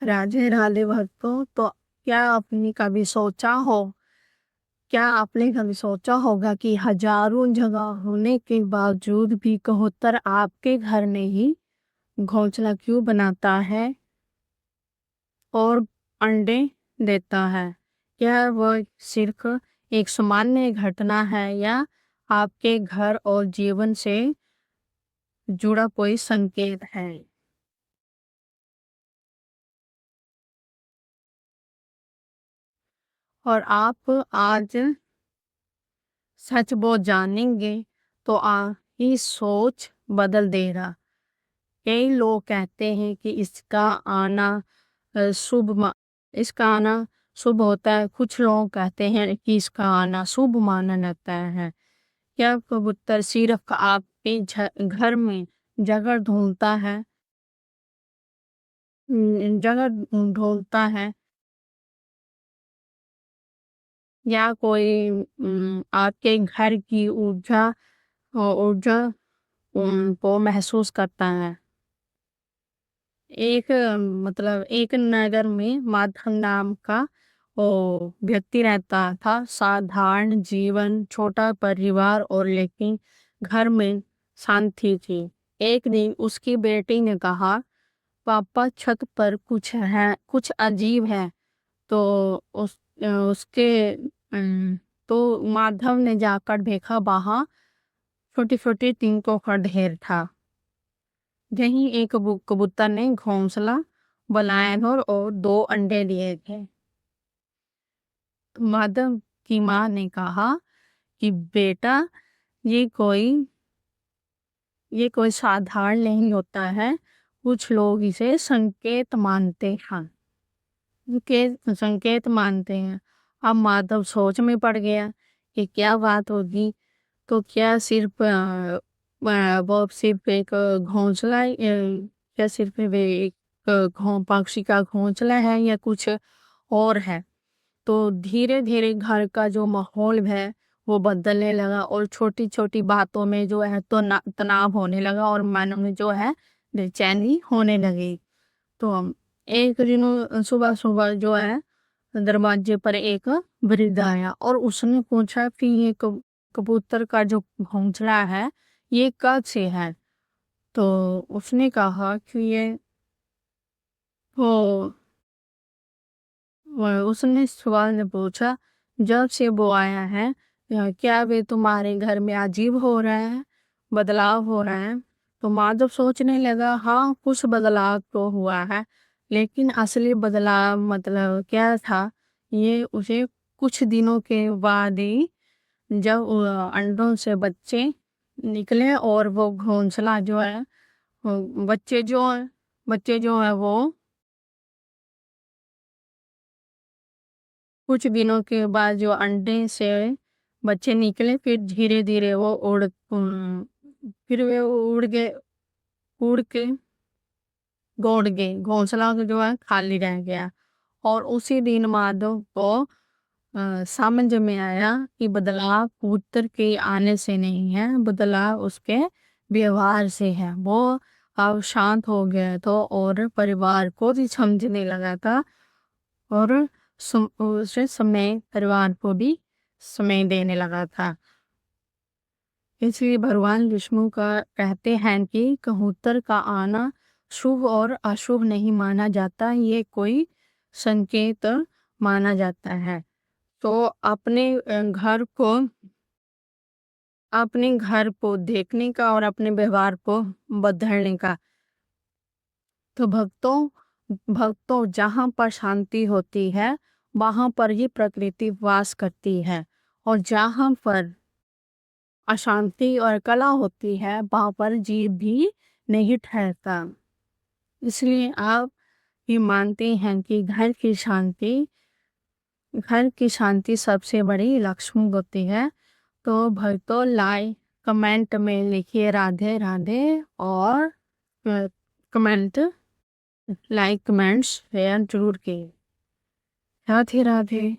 राधे राधे भक्तों। तो क्या आपने कभी सोचा होगा कि हजारों जगह होने के बावजूद भी कबूतर आपके घर में ही घोंसला क्यों बनाता है और अंडे देता है? क्या वह सिर्फ एक सामान्य घटना है या आपके घर और जीवन से जुड़ा कोई संकेत है? और आप आज सच वो जानेंगे तो आपकी सोच बदल देगा। कई लोग कहते हैं कि आना अ, शुभ मा इसका आना शुभ होता है। कुछ लोग कहते हैं कि इसका आना शुभ माना जाता है। क्या कबूतर सिर्फ आपके घर में जगह ढूँढता है जगह ढूँढता है या कोई आपके घर की ऊर्जा को महसूस करता है? एक नगर में माधव नाम का व्यक्ति रहता था। साधारण जीवन, छोटा परिवार और लेकिन घर में शांति थी। एक दिन उसकी बेटी ने कहा, पापा छत पर कुछ अजीब है। तो उसके अम, तो माधव ने जाकर देखा, वहां छोटी छोटी तिनकों का ढेर था। यहीं एक कबूतर ने घोंसला बनाया था और दो अंडे दिए थे। माधव की माँ ने कहा कि बेटा, ये कोई ये कोई साधारण नहीं होता है। कुछ लोग इसे संकेत मानते हैं। अब माधव सोच में पड़ गया कि क्या बात होगी। तो वो सिर्फ एक क्या सिर्फ वे एक पक्षी का घोंसला है या कुछ और है? तो धीरे धीरे घर का जो माहौल है वो बदलने लगा और छोटी छोटी बातों में जो है तो तनाव होने लगा और मन में जो है बेचैनी होने लगी। तो एक दिन सुबह सुबह जो है दरवाजे पर एक वृद्ध आया और उसने पूछा कि ये कबूतर का जो घोंसला है ये कब से है? तो उसने कहा कि वो उसने सवाल ने पूछा, जब से वो आया है क्या वे तुम्हारे घर में अजीब हो रहा है, बदलाव हो रहा है? तो माधव सोचने लगा, हाँ कुछ बदलाव तो हुआ है, लेकिन असली बदलाव मतलब क्या था ये उसे कुछ दिनों के बाद ही, जब अंडों से बच्चे निकले और वो घोंसला जो है वो- बच्चे जो बच्चे जो है वो कुछ दिनों के बाद जो अंडे से बच्चे निकले, फिर धीरे धीरे फिर वे उड़ के दौड़ गए। घोंसला जो है खाली रह गया और उसी दिन माधव को समझ में आया कि बदलाव कबूतर के आने से नहीं है, बदलाव उसके व्यवहार से है। वो अब शांत हो गया था और परिवार को भी समझने लगा था और उसे समय परिवार को भी समय देने लगा था। इसलिए भगवान विष्णु का कहते हैं कि कबूतर का आना शुभ और अशुभ नहीं माना जाता, ये कोई संकेत माना जाता है। तो अपने घर को देखने का और अपने व्यवहार को बदलने का। तो भक्तों जहाँ पर शांति होती है वहां पर ही प्रकृति वास करती है और जहाँ पर अशांति और कला होती है वहां पर जीव भी नहीं ठहरता। इसलिए आप भी मानते हैं कि घर की शांति सबसे बड़ी लक्ष्मी होती है। तो भक्तों कमेंट में लिखिए राधे राधे और कमेंट कमेंट्स शेयर जरूर किए। राधे राधे।